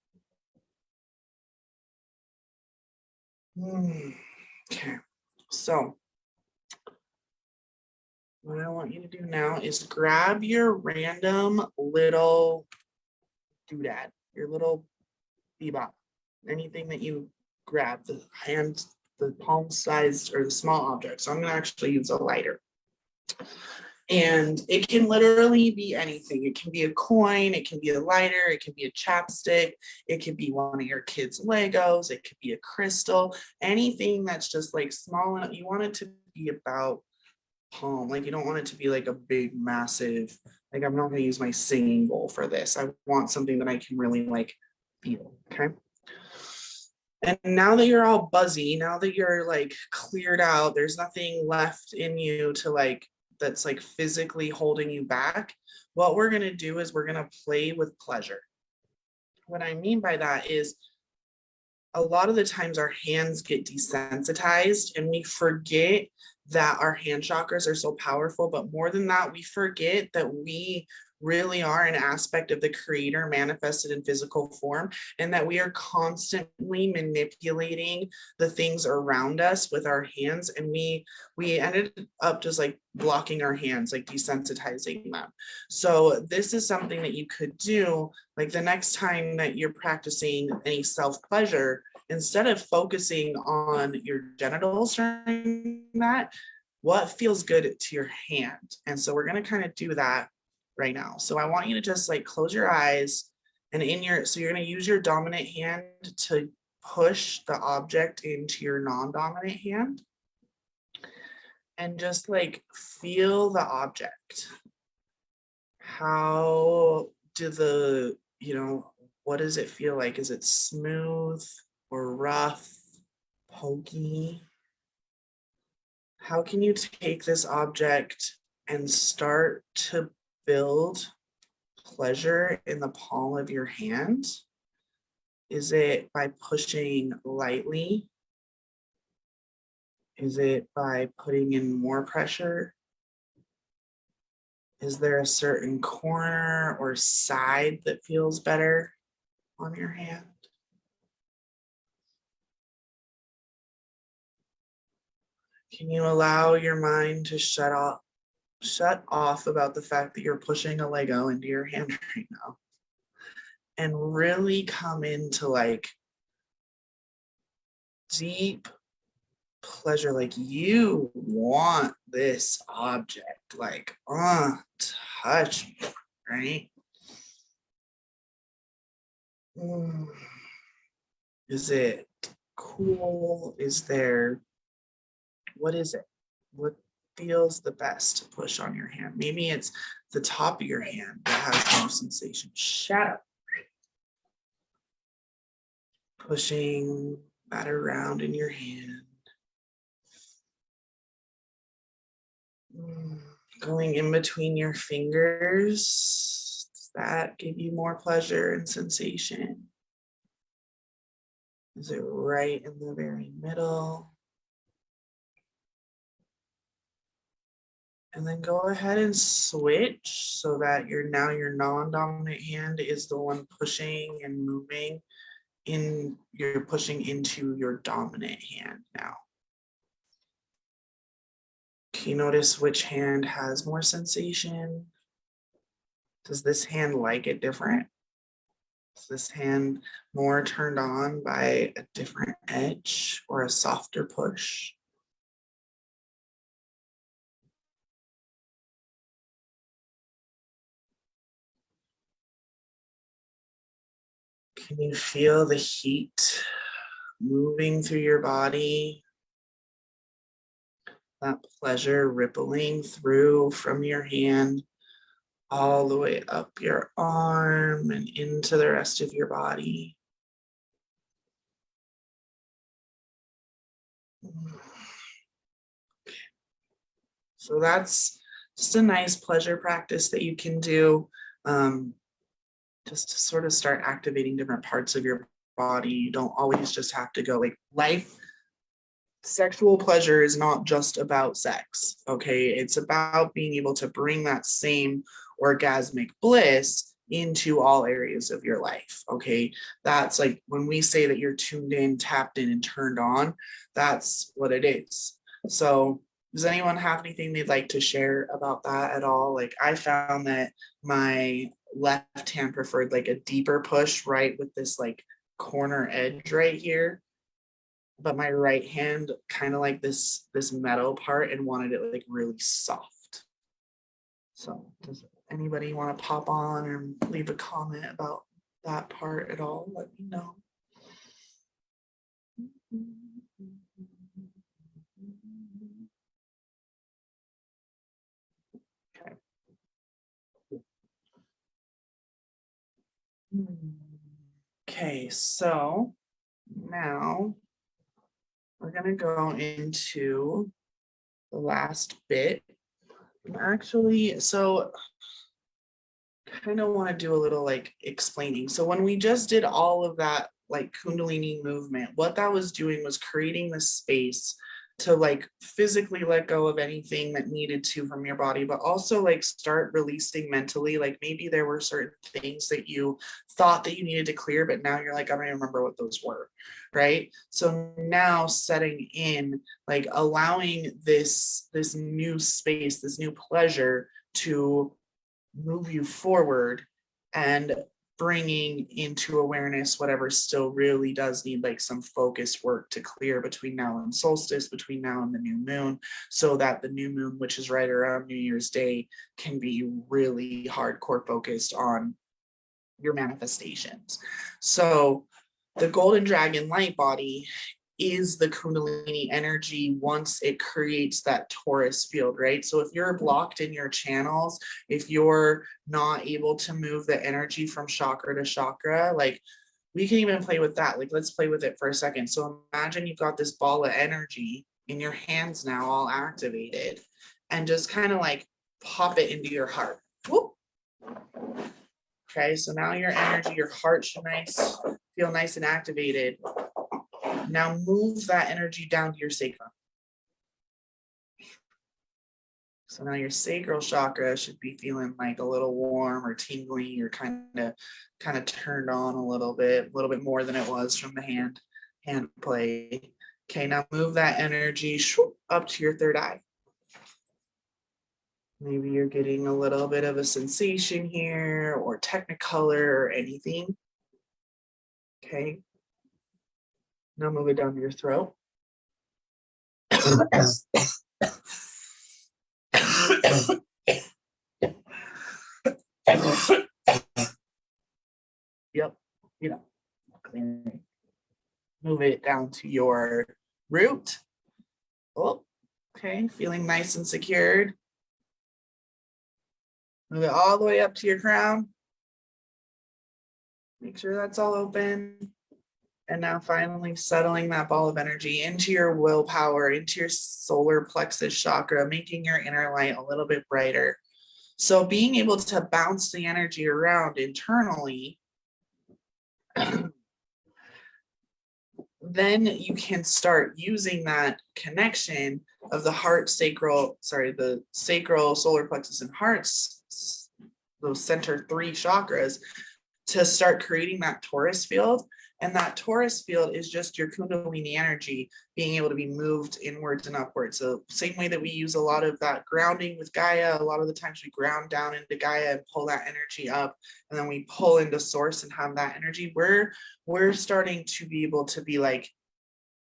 Okay, so what I want you to do now is grab your random little doodad, your little bebop. Anything that you grab, the hand, the palm sized or the small object. So I'm going to actually use a lighter. And it can literally be anything. It can be a coin, it can be a lighter, it can be a chapstick, it could be one of your kids' Legos, it could be a crystal, anything that's just like small enough. You want it to be about palm. Like you don't want it to be like a big, massive, like I'm not going to use my singing bowl for this. I want something that I can really like feel. Okay. And now that you're all buzzy, now that you're like cleared out, there's nothing left in you to like that's like physically holding you back. What we're going to do is we're going to play with pleasure. What I mean by that is a lot of the times our hands get desensitized and we forget that our hand chakras are so powerful. But more than that, we forget that we really are an aspect of the creator manifested in physical form, and that we are constantly manipulating the things around us with our hands. And we ended up just like blocking our hands, like desensitizing them. So this is something that you could do, like the next time that you're practicing any self-pleasure, instead of focusing on your genitals during that, what feels good to your hand? And so we're going to kind of do that right now. So I want you to just like close your eyes, and so you're going to use your dominant hand to push the object into your non-dominant hand and just like feel the object. How do what does it feel like? Is it smooth or rough, pokey? How can you take this object and start to build pleasure in the palm of your hand? Is it by pushing lightly? Is it by putting in more pressure? Is there a certain corner or side that feels better on your hand? Can you allow your mind to shut off about the fact that you're pushing a Lego into your hand right now, and really come into like deep pleasure? Like you want this object, like, touch me, right? Is it cool? What is it? What feels the best to push on your hand? Maybe it's the top of your hand that has more sensation. Shut up. Pushing that around in your hand. Going in between your fingers. Does that give you more pleasure and sensation? Is it right in the very middle? And then go ahead and switch so that your non-dominant hand is the one pushing and moving in. You're pushing into your dominant hand now. Can you notice which hand has more sensation? Does this hand like it different? Is this hand more turned on by a different edge or a softer push? Can you feel the heat moving through your body? That pleasure rippling through from your hand all the way up your arm and into the rest of your body. So that's just a nice pleasure practice that you can do, just to sort of start activating different parts of your body. You don't always just have to go like life. Sexual pleasure is not just about sex, okay? It's about being able to bring that same orgasmic bliss into all areas of your life, okay? That's like when we say that you're tuned in, tapped in, and turned on, that's what it is. So does anyone have anything they'd like to share about that at all? Like I found that my left hand preferred like a deeper push, right? With this like corner edge right here, but my right hand kind of like this metal part and wanted it like really soft. So does anybody want to pop on or leave a comment about that part at all? Let me know. Okay. Okay, so now we're going to go into the last bit. Actually, so kind of want to do a little like explaining. So when we just did all of that like Kundalini movement, what that was doing was creating this space to like physically let go of anything that needed to from your body, but also like start releasing mentally. Like maybe there were certain things that you thought that you needed to clear, but now you're like, I don't even remember what those were, right? So now setting in, like allowing this new space, this new pleasure to move you forward and bringing into awareness whatever still really does need like some focused work to clear between now and solstice, between now and the new moon, so that the new moon, which is right around New Year's Day, can be really hardcore focused on your manifestations. So the golden dragon light body is the Kundalini energy once it creates that torus field, right? So if you're blocked in your channels, if you're not able to move the energy from chakra to chakra, like we can even play with that. Like let's play with it for a second. So imagine you've got this ball of energy in your hands now, all activated, and just kind of like pop it into your heart. Whoop. Okay, so now your energy, your heart should feel nice and activated. Now move that energy down to your sacrum. So now your sacral chakra should be feeling like a little warm or tingly or kind of turned on a little bit more than it was from the hand play. Okay, now move that energy up to your third eye. Maybe you're getting a little bit of a sensation here or technicolor or anything. Okay. Now move it down to your throat. Yep. Clearing. Move it down to your root. Oh, okay. Feeling nice and secured. Move it all the way up to your crown. Make sure that's all open. And now finally settling that ball of energy into your willpower, into your solar plexus chakra, making your inner light a little bit brighter. So being able to bounce the energy around internally, then you can start using that connection of the the sacral, solar plexus, and hearts, those center 3 chakras, to start creating that torus field. And that torus field is just your Kundalini energy being able to be moved inwards and upwards. So same way that we use a lot of that grounding with Gaia, a lot of the times we ground down into Gaia and pull that energy up, and then we pull into source and have that energy. We're starting to be able to be like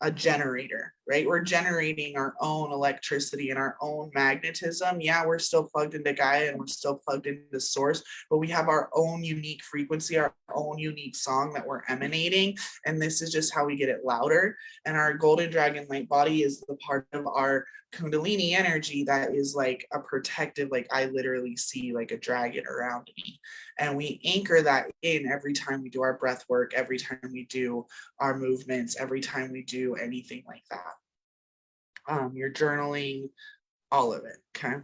a generator, right? We're generating our own electricity and our own magnetism. Yeah, we're still plugged into Gaia and we're still plugged into source, but we have our own unique frequency, our own unique song that we're emanating. And this is just how we get it louder. And our golden dragon light body is the part of our Kundalini energy that is like a protective, like I literally see like a dragon around me. And we anchor that in every time we do our breath work, every time we do our movements, every time we do anything like that. Your journaling, all of it. Okay.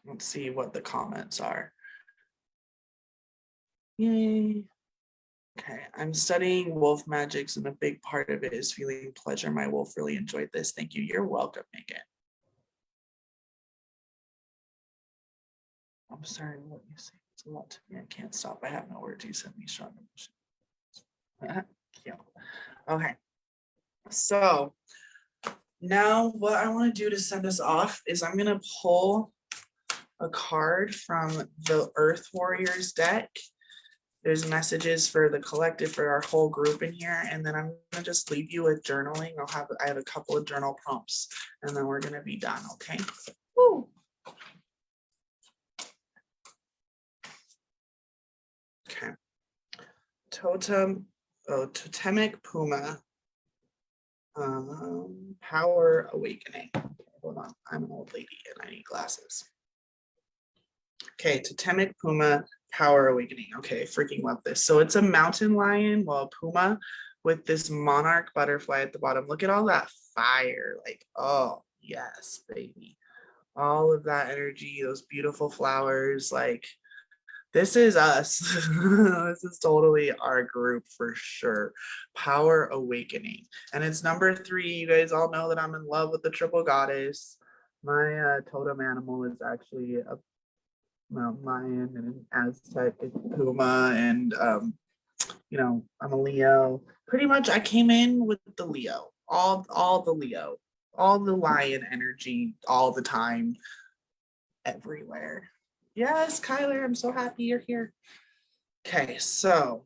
Let's see what the comments are. Yay. Okay. I'm studying wolf magics, and a big part of it is feeling pleasure. My wolf really enjoyed this. Thank you. You're welcome, Megan. I'm sorry what you say. It's a lot to me. I can't stop. I have no words. You sent me strong emotion. Cute. Okay. So now what I want to do to send us off is I'm going to pull a card from the Earth Warriors deck. There's messages for the collective, for our whole group in here. And then I'm gonna just leave you with journaling. I have a couple of journal prompts and then we're gonna be done, okay? Woo. Okay. Totemic Puma, Power Awakening. Hold on, I'm an old lady and I need glasses. Okay, Totemic Puma, Power Awakening. Okay, freaking love this. So it's a mountain lion, well, a puma with this monarch butterfly at the bottom. Look at all that fire. Like, oh, yes, baby. All of that energy, those beautiful flowers. Like, this is us. This is totally our group for sure. Power Awakening. And it's number 3. You guys all know that I'm in love with the triple goddess. My totem animal is actually a Mayan and an Aztec is Puma, and you know, I'm a Leo. Pretty much I came in with the Leo, all the Leo, all the lion energy all the time, everywhere. Yes, Kyler, I'm so happy you're here. Okay, so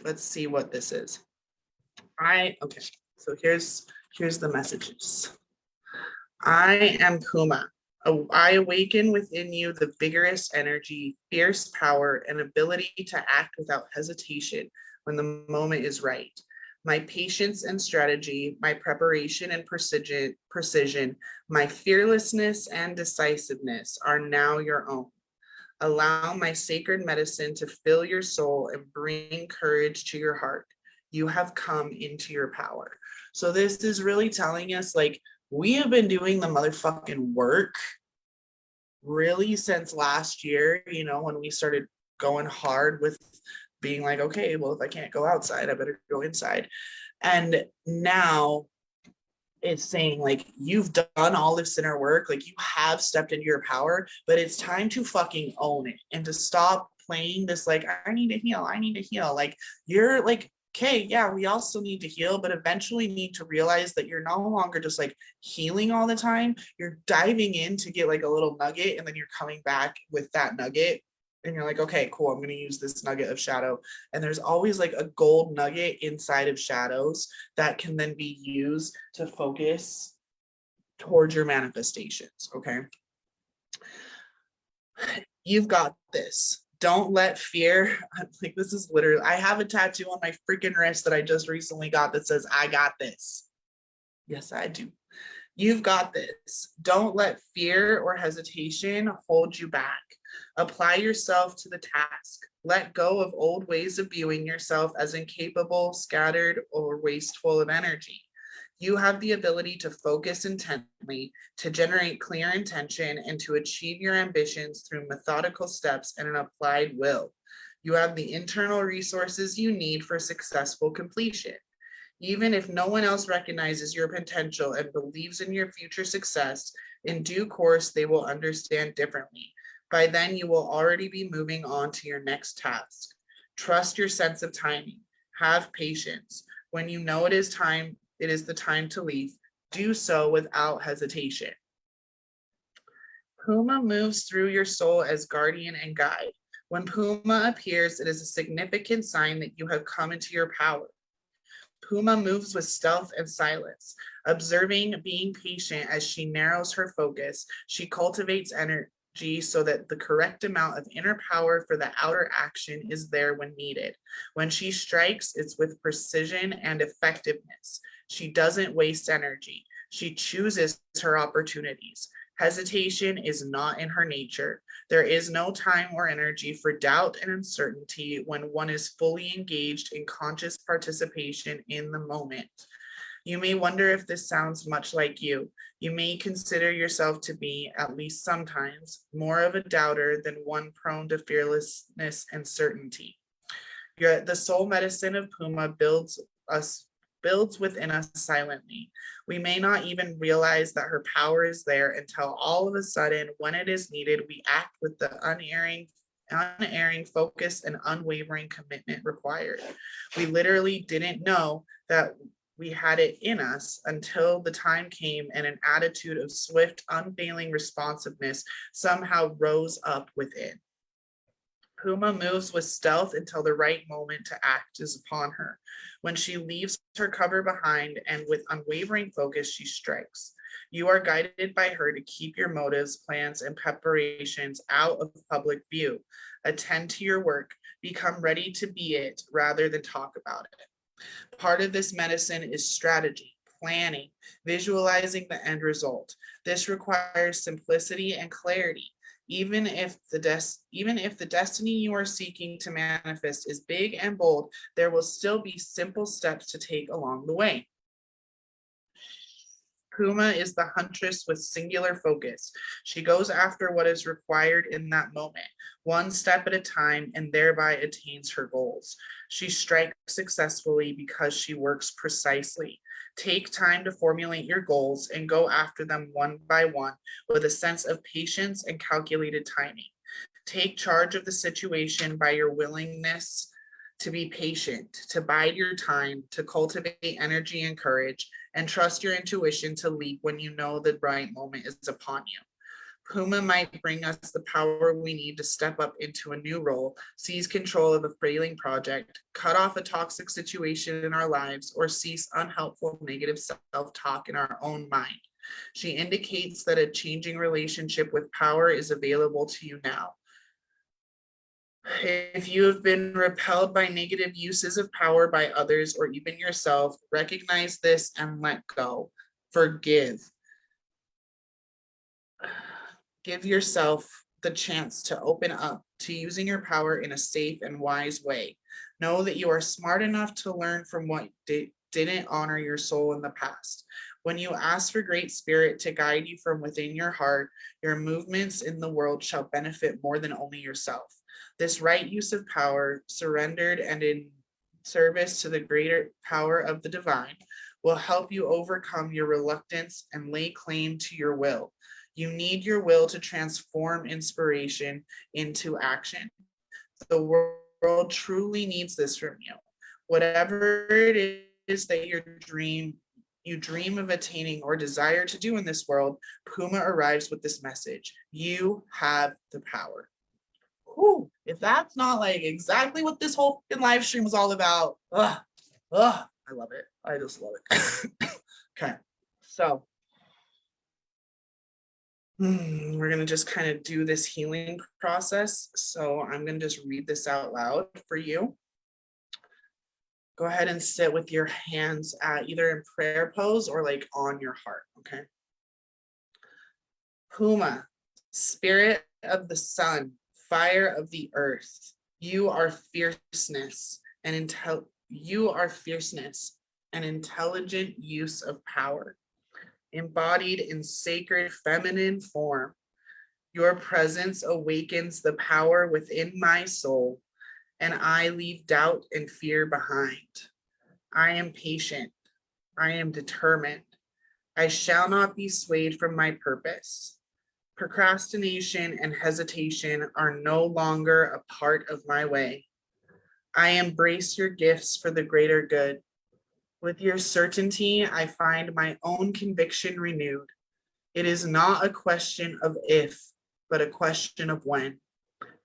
let's see what this is. Okay, so here's the messages. I am Puma. I awaken within you the vigorous energy, fierce power, and ability to act without hesitation when the moment is right. My patience and strategy, my preparation and precision, my fearlessness and decisiveness are now your own. Allow my sacred medicine to fill your soul and bring courage to your heart. You have come into your power. So this is really telling us, like, we have been doing the motherfucking work really since last year, you know, when we started going hard with being like, okay, well, if I can't go outside, I better go inside. And now it's saying, like, you've done all this inner work, like, you have stepped into your power, but it's time to fucking own it and to stop playing this, like, I need to heal. Like, you're like, okay, yeah, we also need to heal, but eventually need to realize that you're no longer just like healing all the time. You're diving in to get like a little nugget, and then you're coming back with that nugget. And you're like, okay, cool, I'm going to use this nugget of shadow. And there's always like a gold nugget inside of shadows that can then be used to focus towards your manifestations. Okay. You've got this. Don't let fear, like, this is literally, I have a tattoo on my freaking wrist that I just recently got that says, I got this. Yes, I do. You've got this. Don't let fear or hesitation hold you back. Apply yourself to the task. Let go of old ways of viewing yourself as incapable, scattered, or wasteful of energy. You have the ability to focus intently, to generate clear intention, and to achieve your ambitions through methodical steps and an applied will. You have the internal resources you need for successful completion. Even if no one else recognizes your potential and believes in your future success, in due course, they will understand differently. By then, you will already be moving on to your next task. Trust your sense of timing. Have patience. When you know it is the time to leave. Do so without hesitation. Puma moves through your soul as guardian and guide. When Puma appears, it is a significant sign that you have come into your power. Puma moves with stealth and silence, observing, being patient as she narrows her focus. She cultivates energy so that the correct amount of inner power for the outer action is there when needed. When she strikes, it's with precision and effectiveness. She doesn't waste energy. She chooses her opportunities. Hesitation is not in her nature. There is no time or energy for doubt and uncertainty when one is fully engaged in conscious participation in the moment. You may wonder if this sounds much like you. You may consider yourself to be, at least sometimes, more of a doubter than one prone to fearlessness and certainty. The soul medicine of Puma builds within us silently. We may not even realize that her power is there until all of a sudden, when it is needed, we act with the unerring focus and unwavering commitment required. We literally didn't know that we had it in us until the time came and an attitude of swift, unfailing responsiveness somehow rose up within. Puma moves with stealth until the right moment to act is upon her. When she leaves her cover behind and with unwavering focus, she strikes. You are guided by her to keep your motives, plans, and preparations out of public view. Attend to your work. Become ready to be it rather than talk about it. Part of this medicine is strategy, planning, visualizing the end result. This requires simplicity and clarity. Even if the destiny you are seeking to manifest is big and bold, there will still be simple steps to take along the way. Puma is the huntress with singular focus. She goes after what is required in that moment, one step at a time, and thereby attains her goals. She strikes successfully because she works precisely. Take time to formulate your goals and go after them one by one with a sense of patience and calculated timing. Take charge of the situation by your willingness to be patient, to bide your time, to cultivate energy and courage, and trust your intuition to leap when you know the right moment is upon you. Puma might bring us the power we need to step up into a new role, seize control of a failing project, cut off a toxic situation in our lives, or cease unhelpful negative self-talk in our own mind. She indicates that a changing relationship with power is available to you now. If you have been repelled by negative uses of power by others or even yourself, recognize this and let go. Forgive. Give yourself the chance to open up to using your power in a safe and wise way. Know that you are smart enough to learn from what didn't honor your soul in the past. When you ask for Great Spirit to guide you from within your heart, your movements in the world shall benefit more than only yourself. This right use of power, surrendered and in service to the greater power of the divine, will help you overcome your reluctance and lay claim to your will. You need your will to transform inspiration into action. The world truly needs this from you. Whatever it is that you dream of attaining or desire to do in this world, Puma arrives with this message. You have the power. Whew, if that's not like exactly what this whole live stream was all about, I love it. I just love it. Okay, so we're going to just kind of do this healing process. So I'm going to just read this out loud for you. Go ahead and sit with your hands either in prayer pose or like on your heart, okay? Puma, spirit of the sun, fire of the earth, you are fierceness and intelligent use of power, embodied in sacred feminine form. Your presence awakens the power within my soul, and I leave doubt and fear behind. I am patient. I am determined. I shall not be swayed from my purpose. Procrastination and hesitation are no longer a part of my way. I embrace your gifts for the greater good. With your certainty, I find my own conviction renewed. It is not a question of if, but a question of when.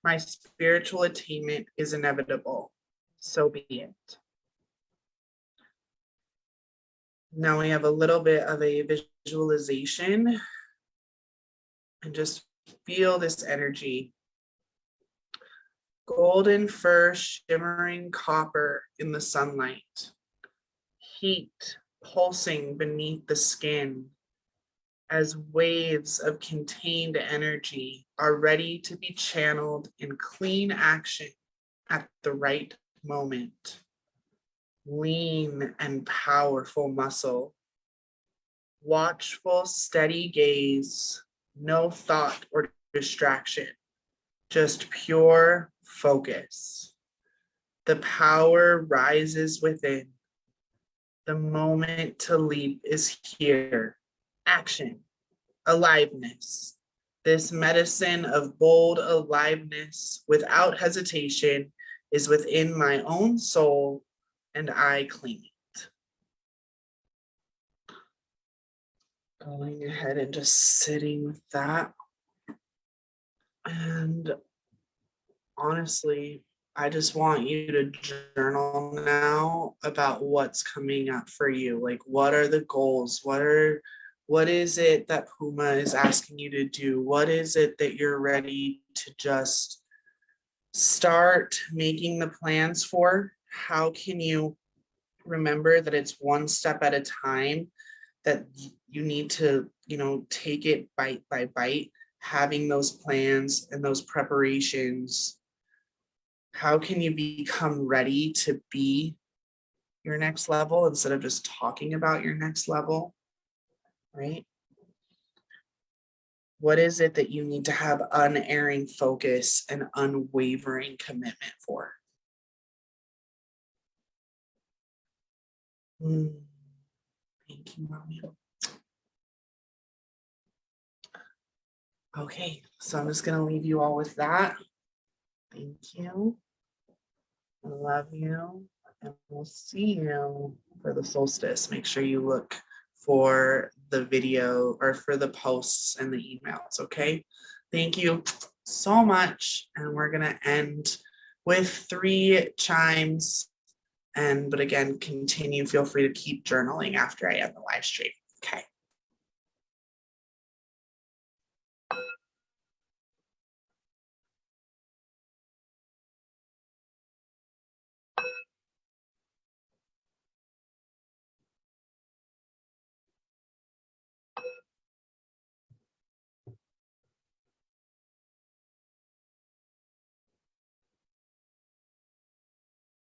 My spiritual attainment is inevitable. So be it. Now we have a little bit of a visualization and just feel this energy. Golden fur shimmering copper in the sunlight. Heat pulsing beneath the skin as waves of contained energy are ready to be channeled in clean action at the right moment. Lean and powerful muscle. Watchful, steady gaze. No thought or distraction. Just pure focus. The power rises within. The moment to leap is here. Action. Aliveness. This medicine of bold aliveness without hesitation is within my own soul, and I claim it. Going ahead and just sitting with that. And honestly, I just want you to journal now about what's coming up for you. Like, what are the goals? What is it that Puma is asking you to do? What is it that you're ready to just start making the plans for? How can you remember that it's one step at a time, that you need to, take it bite by bite, having those plans and those preparations? How can you become ready to be your next level instead of just talking about your next level, right? What is it that you need to have unerring focus and unwavering commitment for? Thank you, Romeo. Okay, so I'm just going to leave you all with that. Thank you. I love you. And we'll see you for the solstice. Make sure you look for the video or for the posts and the emails, okay? Thank you so much. And we're going to end with 3 chimes. But again, continue. Feel free to keep journaling after I end the live stream. Okay.